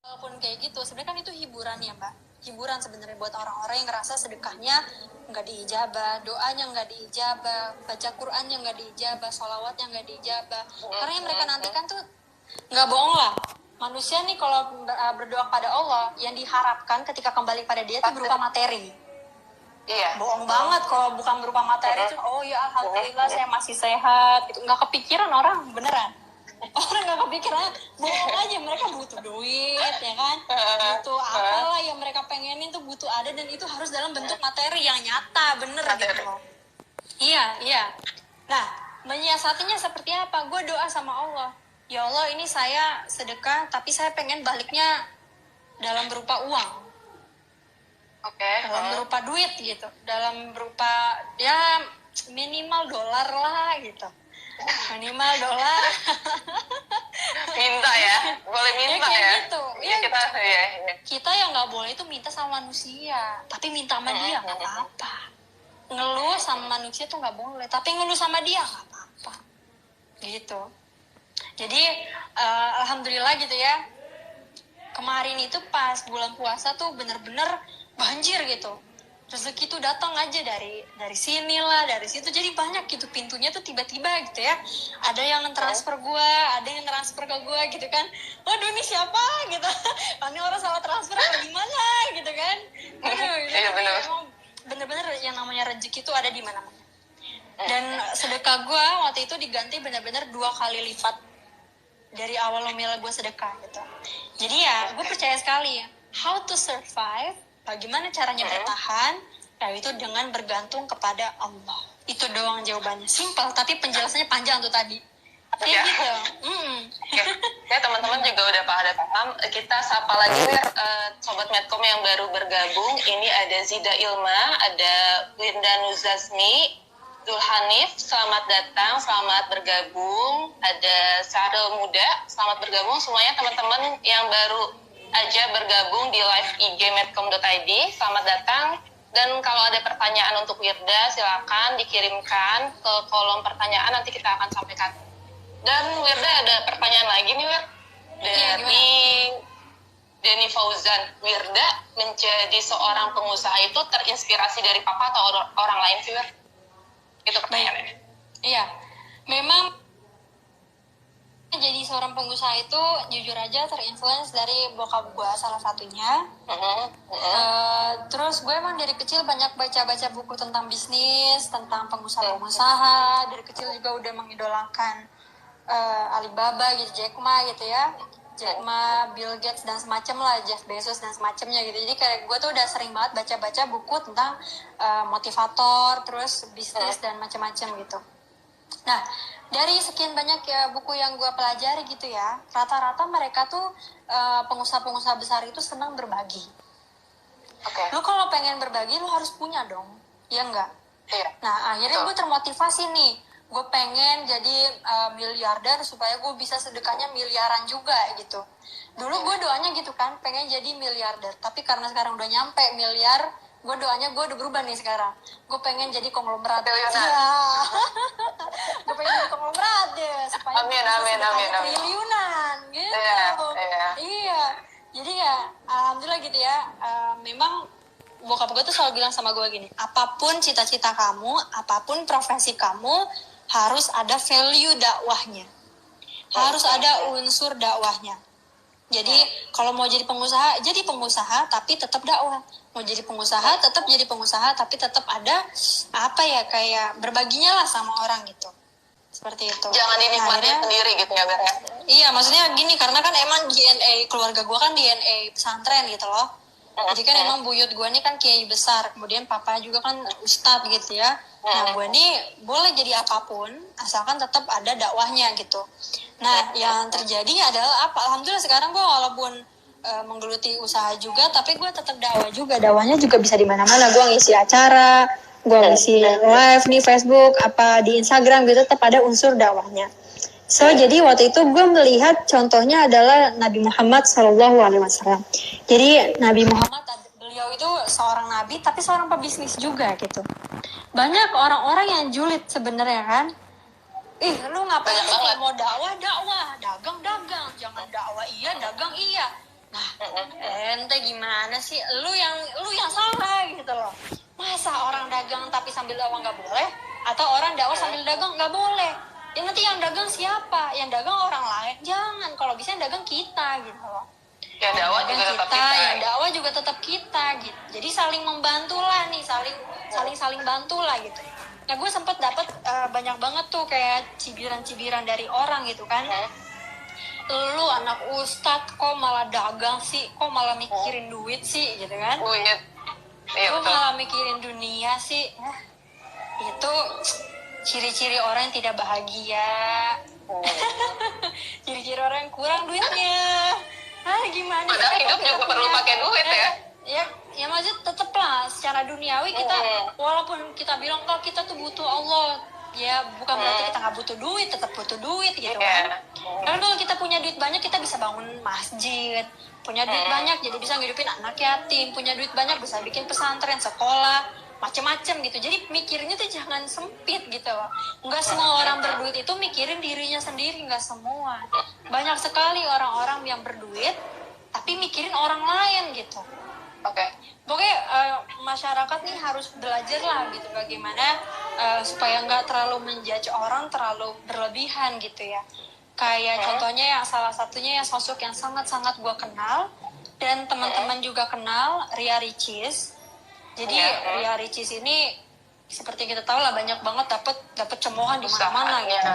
Walaupun kayak gitu, sebenarnya kan itu hiburan ya Mbak. Hiburan sebenarnya buat orang-orang yang ngerasa sedekahnya nggak diijabah, doanya nggak diijabah, baca Qurannya nggak diijabah, sholawatnya nggak diijabah. Karena yang mereka nantikan tuh nggak bohong lah. Manusia nih kalau berdoa pada Allah, yang diharapkan ketika kembali pada dia itu berupa materi. Iya. Bohong banget kalau bukan berupa materi tuh. Oh ya alhamdulillah saya masih sehat. Itu nggak kepikiran orang beneran. Orang nggak kepikiran, bohong aja. Mereka butuh duit ya kan, butuh apalah yang mereka pengenin tuh butuh ada, dan itu harus dalam bentuk materi yang nyata, bener gitu loh. Iya. Nah, menyiasatinya seperti apa? Gue doa sama Allah, ya Allah ini saya sedekah tapi saya pengen baliknya dalam berupa uang. Dalam berupa duit gitu, dalam berupa ya minimal dolar lah gitu, minimal dolar. Minta ya, boleh minta ya. Gitu. Ya, kita yang nggak boleh itu minta sama manusia, tapi minta sama dia nggak apa-apa. Ngeluh sama manusia tuh nggak boleh, tapi ngeluh sama dia nggak apa-apa. Gitu. Jadi alhamdulillah gitu ya. Kemarin itu pas bulan puasa tuh bener-bener banjir gitu. Rezeki tuh datang aja dari sini lah, dari situ. Jadi banyak gitu pintunya tuh tiba-tiba gitu ya. Ada yang transfer gue, ada yang transfer ke gue gitu kan. Waduh ini siapa gitu. Ini orang salah transfer apa gimana gitu kan. Aduh, gitu. Iya benar. Bener-bener yang namanya rezeki tuh ada di mana-mana. Dan sedekah gue waktu itu diganti bener-bener 2 kali lipat dari awal mula gue sedekah gitu. Jadi ya gue percaya sekali how to survive, bagaimana caranya bertahan, yaitu dengan bergantung kepada Allah. Itu doang jawabannya, simpel tapi penjelasannya panjang tuh tadi. Kayak gitu. Ya teman-teman juga udah pada paham. Kita sapa lagi sobat Medcom yang baru bergabung. Ini ada Zida Ilma, ada Winda Nuzazmi, Zulhanif, selamat datang, selamat bergabung. Ada Sarul Muda, selamat bergabung. Semuanya teman-teman yang baru aja bergabung di live IG medcom.id, selamat datang. Dan kalau ada pertanyaan untuk Wirda, silakan dikirimkan ke kolom pertanyaan, nanti kita akan sampaikan. Dan Wirda ada pertanyaan lagi nih, Wir. Dari Denny Fauzan. Wirda menjadi seorang pengusaha itu terinspirasi dari papa atau orang lain sih, Wir? Itu pertanyaannya. Iya, memang jadi seorang pengusaha itu jujur aja terinfluence dari bokap gue salah satunya. Terus gue emang dari kecil banyak baca-baca buku tentang bisnis, tentang pengusaha-pengusaha. Dari kecil juga udah mengidolakan Alibaba gitu, Jack Ma gitu ya. Jack Ma, Bill Gates dan semacam lah, Jeff Bezos dan semacamnya gitu. Jadi kayak gue tuh udah sering banget baca-baca buku tentang motivator, terus bisnis dan macam-macam gitu. Nah, dari sekian banyak ya buku yang gue pelajari gitu ya, rata-rata mereka tuh pengusaha-pengusaha besar itu senang berbagi. Lu kalau pengen berbagi lu harus punya dong, ya enggak? Nah, akhirnya gue termotivasi nih. Gue pengen jadi miliarder supaya gue bisa sedekahnya miliaran juga gitu. Dulu gue doanya gitu kan, pengen jadi miliarder. Tapi karena sekarang udah nyampe miliar, gue doanya gue udah berubah nih sekarang. Gue pengen jadi konglomerat. Gue pengen jadi konglomerat deh, supaya amin. triliunan gitu. Iya. Jadi ya, alhamdulillah gitu ya. Memang bokap gue tuh selalu bilang sama gue gini, apapun cita-cita kamu, apapun profesi kamu, harus ada value dakwahnya, harus ada unsur dakwahnya. Jadi kalau mau jadi pengusaha tapi tetap dakwah. Mau jadi pengusaha tetap jadi pengusaha tapi tetap ada apa ya, kayak berbaginya lah sama orang gitu. Seperti itu. Jangan dinikmati sendiri gitu ya, Ber. Iya, maksudnya gini, karena kan emang DNA keluarga gue kan DNA pesantren gitu loh. Jadi kan emang buyut gue nih kan kiai besar, kemudian papa juga kan ustadz gitu ya. Nah gue nih boleh jadi apapun, asalkan tetap ada dakwahnya gitu. Nah yang terjadi adalah apa? Alhamdulillah sekarang gue walaupun menggeluti usaha juga, tapi gue tetap dakwah juga. Dakwahnya juga bisa di mana-mana. Gue ngisi acara, gue ngisi live nih Facebook, apa di Instagram gitu, tetap ada unsur dakwahnya. So jadi waktu itu gue melihat contohnya adalah Nabi Muhammad SAW. Jadi Nabi Muhammad, beliau itu seorang nabi tapi seorang pebisnis juga gitu. Banyak orang-orang yang julid sebenarnya kan. Lu ngapain sih mau dakwah, dagang, jangan dakwah iya, dagang iya. Nah ente gimana sih, lu yang salah gitu loh. Masa orang dagang tapi sambil dakwah nggak boleh, atau orang dakwah sambil dagang nggak boleh? Ya nanti yang dagang siapa? Yang dagang orang lain. Jangan, kalau bisa yang dagang kita gitu loh. Yang dakwah juga tetap kita. Yang dakwah juga tetap kita gitu. Jadi saling membantu lah nih, saling bantu lah gitu. Nah gue sempet dapet banyak banget tuh kayak cibiran-cibiran dari orang gitu kan. Lu anak ustadz kok malah dagang sih, kok malah mikirin duit sih gitu kan. Iya, kok malah mikirin dunia sih. Nah, itu ciri-ciri orang yang tidak bahagia. Ciri-ciri orang yang kurang duitnya. Gimana padahal hidup juga perlu pakai duit ya maksud tetep lah secara duniawi kita walaupun kita bilang kalau kita tuh butuh Allah, ya bukan berarti kita nggak butuh duit, tetap butuh duit gitu kan. Karena kalau kita punya duit banyak kita bisa bangun masjid, punya duit banyak jadi bisa ngidupin anak yatim, punya duit banyak bisa bikin pesantren, sekolah, macem-macem gitu. Jadi mikirnya tuh jangan sempit gitu loh. Nggak semua orang berduit itu mikirin dirinya sendiri, nggak semua. Banyak sekali orang-orang yang berduit tapi mikirin orang lain gitu. Pokoknya masyarakat nih harus belajar lah gitu bagaimana supaya nggak terlalu menjudge orang terlalu berlebihan gitu ya. Kayak contohnya yang salah satunya yang sosok yang sangat-sangat gue kenal dan teman-teman juga kenal, Ria Ricis. Jadi Ria Ricis ini seperti kita tahu lah banyak banget dapat cemoohan di mana-mana gitu.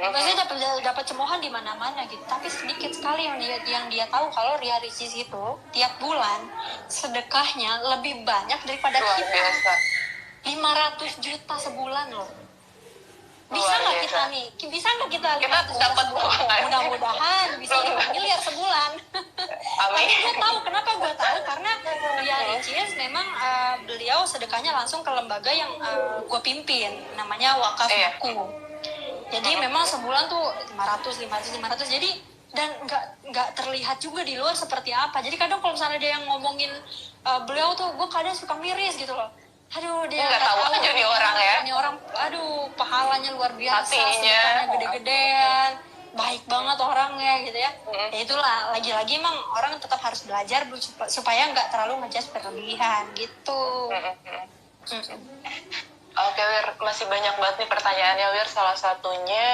Maksudnya dapat cemoohan di mana-mana gitu. Tapi sedikit sekali yang dia tahu kalau Ria Ricis itu tiap bulan sedekahnya lebih banyak daripada kita. 500 juta sebulan loh. Bisa nggak kita dapat uang? Mudah-mudahan bisa 5 miliar sebulan. Tapi gue tahu kenapa gue tahu karena Ria Ricis memang beliau sedekahnya langsung ke lembaga yang gue pimpin, namanya Wakaf Buku. Jadi memang sebulan tuh 500. Jadi dan nggak terlihat juga di luar seperti apa. Jadi kadang kalau misalnya ada yang ngomongin beliau tuh, gue kadang suka miris gitu loh. Aduh, dia nggak tahu aja nih orang ya. Ini orang, aduh, pahalanya luar biasa, sedekahnya gede-gedean, baik banget orangnya gitu ya. Ya itulah, lagi-lagi emang orang tetap harus belajar supaya nggak terlalu ngejudge berlebihan gitu. Oke, Wir, masih banyak banget nih pertanyaannya, Wir. Salah satunya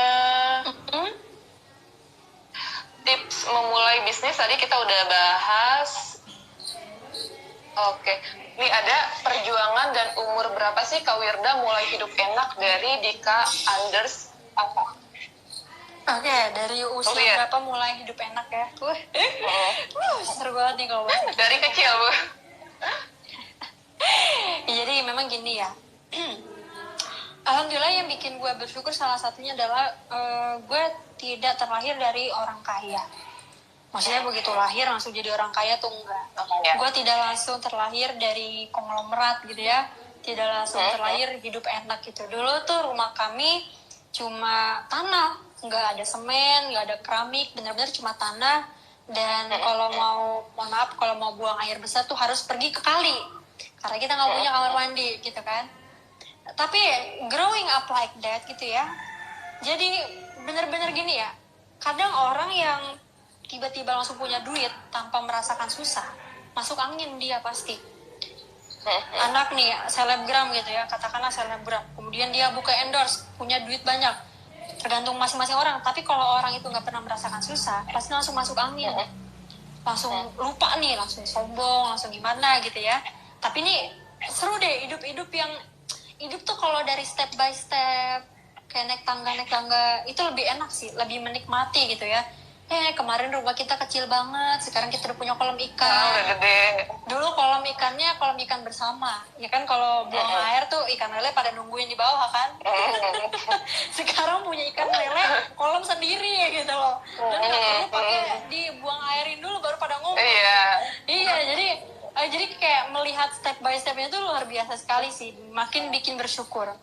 tips memulai bisnis tadi kita udah bahas. Oke. Nih ada perjuangan dan umur berapa sih Kak Wirda mulai hidup enak dari Dika Anders apa? Oke, dari usia berapa mulai hidup enak ya? Seru banget nih kalau dari kecil, Bu. Jadi memang gini ya. Alhamdulillah yang bikin gue bersyukur salah satunya adalah gue tidak terlahir dari orang kaya. Maksudnya begitu lahir langsung jadi orang kaya tuh enggak. Gue tidak langsung terlahir dari konglomerat gitu ya. Tidak langsung terlahir hidup enak gitu. Dulu tuh rumah kami cuma tanah. Nggak ada semen, nggak ada keramik. Benar-benar cuma tanah. Dan kalau kalau mau buang air besar tuh harus pergi ke kali. Karena kita nggak punya kamar mandi gitu kan. Tapi growing up like that gitu ya. Jadi benar-benar gini ya. Kadang orang yang tiba-tiba langsung punya duit tanpa merasakan susah, masuk angin dia pasti. Anak nih selebgram gitu ya, katakanlah selebgram, kemudian dia buka endorse, punya duit banyak, tergantung masing-masing orang. Tapi kalau orang itu nggak pernah merasakan susah, pasti langsung masuk angin, langsung lupa nih, langsung sombong, langsung gimana gitu ya. Tapi nih seru deh hidup yang hidup tuh kalau dari step by step kayak naik tangga itu lebih enak sih, lebih menikmati gitu ya. Kemarin rumah kita kecil banget, sekarang kita udah punya kolam ikan. Udah gede. Dulu kolam ikannya kolam ikan bersama, ya kan kalau buang air tuh ikan lele pada nungguin di bawah kan. Sekarang punya ikan lele kolam sendiri gitu loh. Dan nggak perlu pakai dibuang airin dulu baru pada ngumpul. Iya, jadi kayak melihat step by stepnya itu luar biasa sekali sih, makin bikin bersyukur.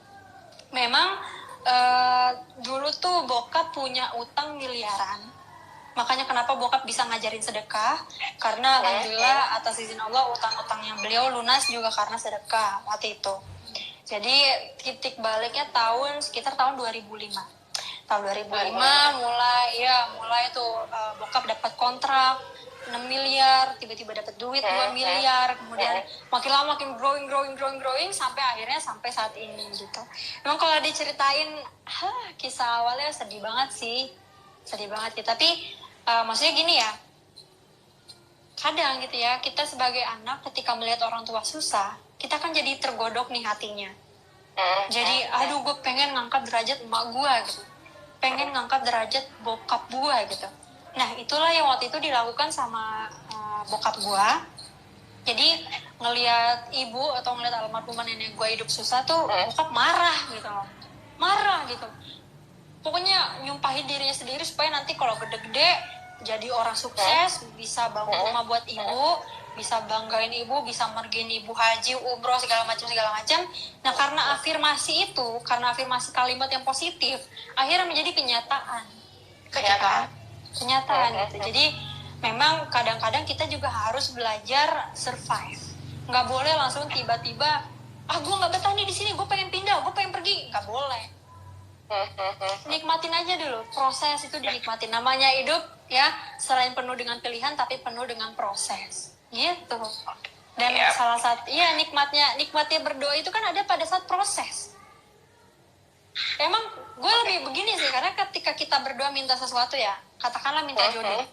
Memang dulu tuh bokap punya utang miliaran. Makanya kenapa bokap bisa ngajarin sedekah, karena alhamdulillah atas izin Allah utang-utang yang beliau lunas juga karena sedekah waktu itu. Jadi titik baliknya sekitar tahun 2005. Tahun 2005 mulai tuh bokap dapat kontrak 6 miliar miliar, tiba-tiba dapat duit 2 miliar, kemudian makin lama makin growing sampai akhirnya sampai saat ini gitu. Memang kalau diceritain kisah awalnya sedih banget sih, tapi maksudnya gini ya, kadang gitu ya, kita sebagai anak ketika melihat orang tua susah, kita kan jadi tergodok nih hatinya. Jadi aduh gue pengen ngangkat derajat emak gue gitu, pengen ngangkat derajat bokap gue gitu. Nah itulah yang waktu itu dilakukan sama bokap gue. Jadi ngelihat ibu atau ngelihat almarhumah nenek gue hidup susah tuh bokap marah gitu. Pokoknya nyumpahin dirinya sendiri supaya nanti kalau gede-gede jadi orang sukses, bisa bangun rumah buat ibu, bisa banggain ibu, bisa mergain ibu haji, umroh, segala macam. Nah karena afirmasi itu, karena afirmasi kalimat yang positif, akhirnya menjadi kenyataan gitu. Jadi memang kadang-kadang kita juga harus belajar survive. Nggak boleh langsung tiba-tiba gue nggak betah nih di sini, gue pengen pindah, gue pengen pergi. Nggak boleh. Nikmatin aja dulu, proses itu dinikmatin. Namanya hidup ya, selain penuh dengan pilihan tapi penuh dengan proses gitu. Dan salah satu nikmatnya berdoa itu kan ada pada saat proses. Emang gue lebih begini sih, karena ketika kita berdoa minta sesuatu ya, katakanlah minta jodoh.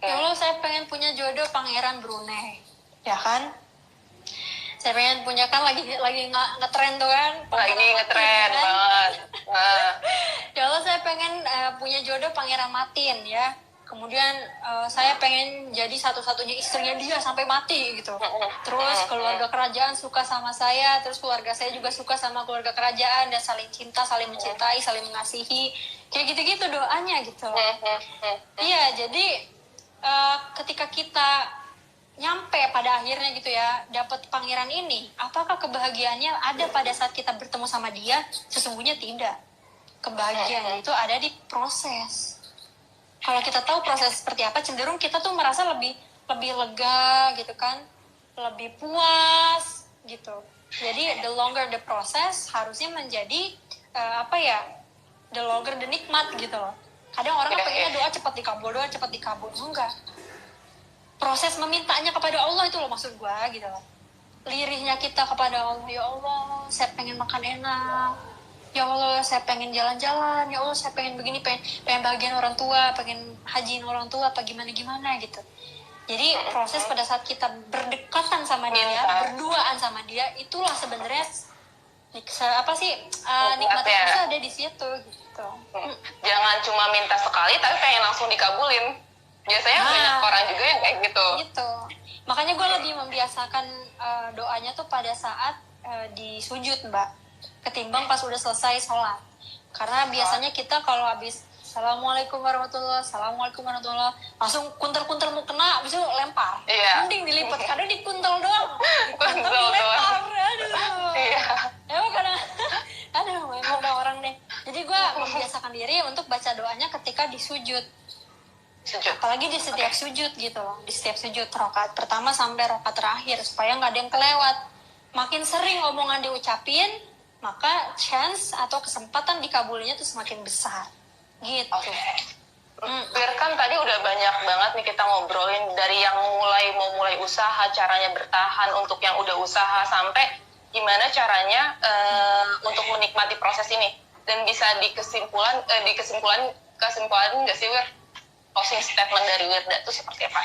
Ya Allah, saya pengen punya jodoh pangeran Brunei, ya kan? Saya pengen punya, kan lagi ngetren tuh kan? Lagi ngetren banget. Ya Allah, saya pengen punya jodoh pangeran Matin ya. Kemudian saya pengen jadi satu-satunya istrinya dia sampai mati gitu. Terus keluarga kerajaan suka sama saya, terus keluarga saya juga suka sama keluarga kerajaan, dan saling cinta, saling mencintai, saling mengasihi. Kayak gitu-gitu doanya gitu. Iya, jadi ketika kita nyampe pada akhirnya gitu ya, dapat pangeran ini, apakah kebahagiaannya ada pada saat kita bertemu sama dia? Sesungguhnya tidak. Kebahagiaan itu ada di proses. Kalau kita tahu proses seperti apa, cenderung kita tuh merasa lebih lega gitu kan, lebih puas gitu. Jadi the longer the process harusnya menjadi the longer the nikmat gitu loh. Kadang orang kan pengennya doa cepat dikabul, enggak. Proses memintanya kepada Allah itu loh maksud gue gitu loh. Lirihnya kita kepada Allah, ya Allah saya pengen makan enak, ya Allah saya pengen jalan-jalan, ya Allah saya pengen begini, pengen bagian orang tua, pengen hajiin orang tua apa gimana gitu. Jadi proses pada saat kita berdekatan sama dia, berduaan sama dia, itulah sebenarnya nikmatnya itu ada di situ gitu. Jangan cuma minta sekali tapi pengen langsung dikabulin. Biasanya banyak orang juga yang kayak gitu. Makanya gue lebih membiasakan doanya tuh pada saat di sujud, Mbak, ketimbang pas udah selesai sholat. Karena biasanya kita kalau habis Assalamualaikum warahmatullahi langsung kuntel-kuntel mau kena, abis itu lempar. Mending dilipat, karena dikuntel doang. Dilempar, aduh. Emang kadang, emang udah orang deh. Jadi gue membiasakan diri untuk baca doanya ketika di sujud. Apalagi di setiap sujud gitu loh. Di setiap sujud, rakaat pertama sampai rakaat terakhir, supaya nggak ada yang kelewat. Makin sering omongan diucapin, maka chance atau kesempatan dikabulinya tuh semakin besar. Gitu. Kan tadi udah banyak banget nih kita ngobrolin, dari yang mau mulai usaha, caranya bertahan untuk yang udah usaha, sampai gimana caranya untuk menikmati proses ini. Dan bisa kesimpulan nggak sih, Wir? Closing statement dari Wirda itu seperti apa?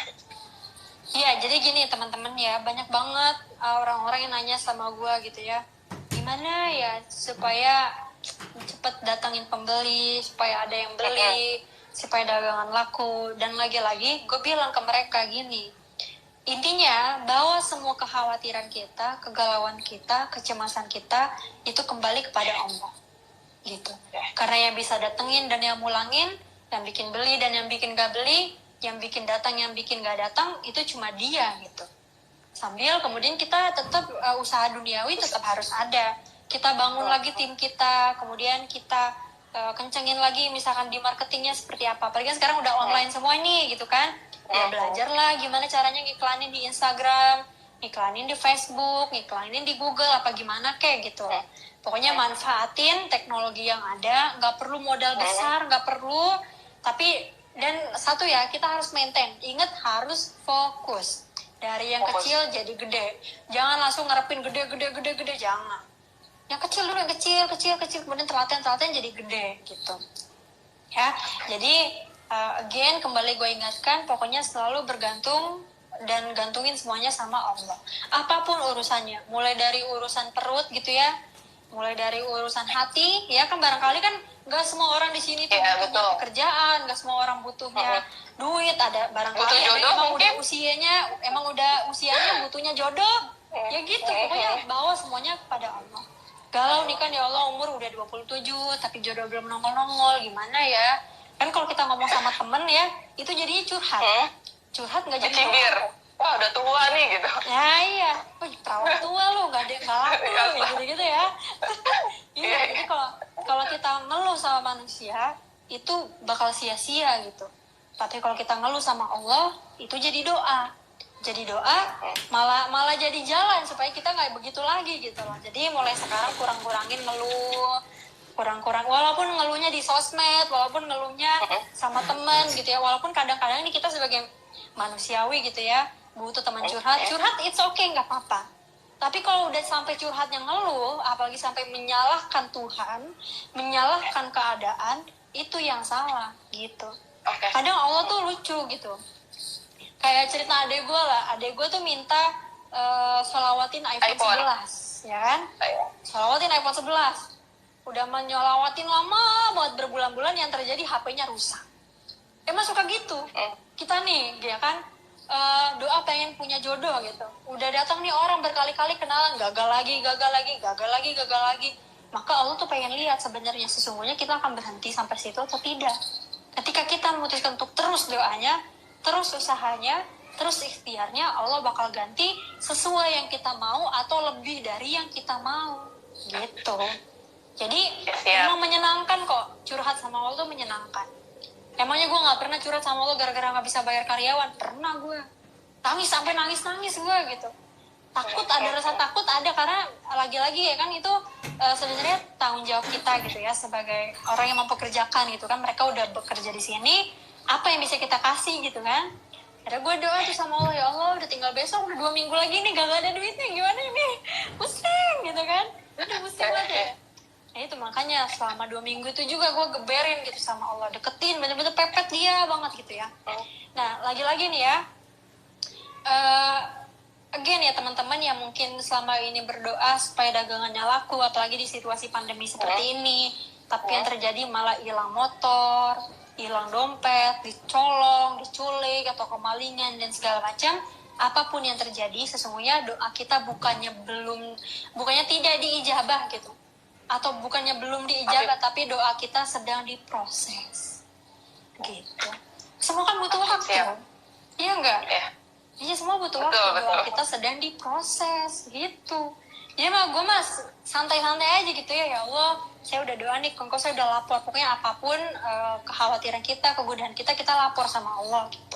Iya, jadi gini teman-teman ya, banyak banget orang-orang yang nanya sama gue gitu ya, gimana ya supaya cepet datangin pembeli, supaya ada yang beli, supaya dagangan laku. Dan lagi-lagi gue bilang ke mereka gini, intinya bahwa semua kekhawatiran kita, kegalauan kita, kecemasan kita itu kembali kepada Allah gitu. Karena yang bisa datengin dan yang mulangin, yang bikin beli dan yang bikin gak beli, yang bikin datang, yang bikin gak datang, itu cuma dia gitu. Sambil kemudian kita tetap usaha duniawi tetap harus ada. Kita bangun lagi tim kita, kemudian kita kencengin lagi misalkan di marketingnya seperti apa. Apalagi kan sekarang udah online semua nih gitu kan. Ya belajarlah gimana caranya ngiklanin di Instagram, ngiklanin di Facebook, ngiklanin di Google, apa gimana kayak gitu. Pokoknya manfaatin teknologi yang ada, nggak perlu modal besar, nggak perlu, tapi Dan satu ya, kita harus maintain. Ingat, harus fokus. Dari yang kecil jadi gede. Jangan langsung ngarepin gede, jangan. Yang kecil dulu, yang kecil, kemudian telaten jadi gede gitu. Ya, jadi again kembali gue ingatkan, pokoknya selalu bergantung dan gantungin semuanya sama Allah. Apapun urusannya, mulai dari urusan perut gitu ya, mulai dari urusan hati, ya kan barangkali kan nggak semua orang di sini tuh butuhnya pekerjaan, nggak semua orang butuhnya duit, ada barangkali emang udah usianya butuhnya jodoh, ya gitu. Pokoknya bawa semuanya kepada Allah. Galau nih kan, ya Allah umur udah 27 tapi jodoh belum nongol-nongol, gimana ya? Kan kalau kita ngomong sama temen ya, itu jadinya curhat nggak jadi cibir. Wah udah tua nih gitu. Ya iya, perawan tua lu, gak laku lu, gitu ya. Iya, jadi kalau kita ngeluh sama manusia itu bakal sia-sia gitu. Tapi kalau kita ngeluh sama Allah, itu jadi doa. Jadi doa malah jadi jalan supaya kita nggak begitu lagi gitu loh. Jadi mulai sekarang kurang-kurangin ngeluh, walaupun ngeluhnya di sosmed, walaupun ngeluhnya sama temen gitu ya, walaupun kadang-kadang ini kita sebagai manusiawi gitu ya, butuh teman curhat, it's okay, nggak apa-apa. Tapi kalau udah sampai curhatnya ngeluh, apalagi sampai menyalahkan Tuhan, menyalahkan keadaan, itu yang salah gitu. Kadang Allah tuh lucu gitu. Kayak cerita adek gue tuh minta solawatin iPhone 11, ya kan? Solawatin iPhone 11. Udah menyolawatin lama buat berbulan-bulan, yang terjadi HP-nya rusak. Emang suka gitu. Kita nih, ya kan, doa pengen punya jodoh gitu. Udah datang nih orang berkali-kali kenalan, gagal lagi. Maka Allah tuh pengen lihat sebenarnya sesungguhnya kita akan berhenti sampai situ atau tidak. Ketika kita memutuskan untuk terus doanya, terus usahanya, terus ikhtiarnya, Allah bakal ganti sesuai yang kita mau atau lebih dari yang kita mau. Gitu. Jadi emang menyenangkan kok, curhat sama Allah tuh menyenangkan. Emangnya gue nggak pernah curhat sama Allah gara-gara nggak bisa bayar karyawan? Pernah gue. Sampai nangis gue gitu. Ada rasa takut ada, karena lagi-lagi ya kan itu sebenarnya tanggung jawab kita gitu ya sebagai orang yang mempekerjakan gitu kan. Mereka udah bekerja di sini, apa yang bisa kita kasih gitu kan. Ada gue doa tuh sama Allah, ya Allah udah tinggal besok, udah 2 minggu lagi nih, gak ada duitnya, gimana ini? Pusing gitu kan. Udah pusing banget ya. Nah itu makanya selama 2 minggu itu juga gue geberin gitu sama Allah, deketin, bener-bener pepet dia banget gitu ya. Nah lagi-lagi nih ya, again ya teman-teman yang mungkin selama ini berdoa supaya dagangannya laku, apalagi di situasi pandemi seperti ini, tapi yang terjadi malah hilang motor, hilang dompet, dicolong, diculik atau kemalingan dan segala macam. Apapun yang terjadi, sesungguhnya doa kita bukannya tidak diijabah gitu, atau bukannya belum diijabah, tapi doa kita sedang diproses gitu. Semua kan butuh waktu, iya enggak? Iya, semua butuh waktu. Doa kita sedang diproses gitu. Jadi gue santai-santai aja gitu ya. Ya Allah, saya udah doa nih, kok saya udah lapor. Pokoknya apapun kekhawatiran kita, kegodaan kita lapor sama Allah gitu.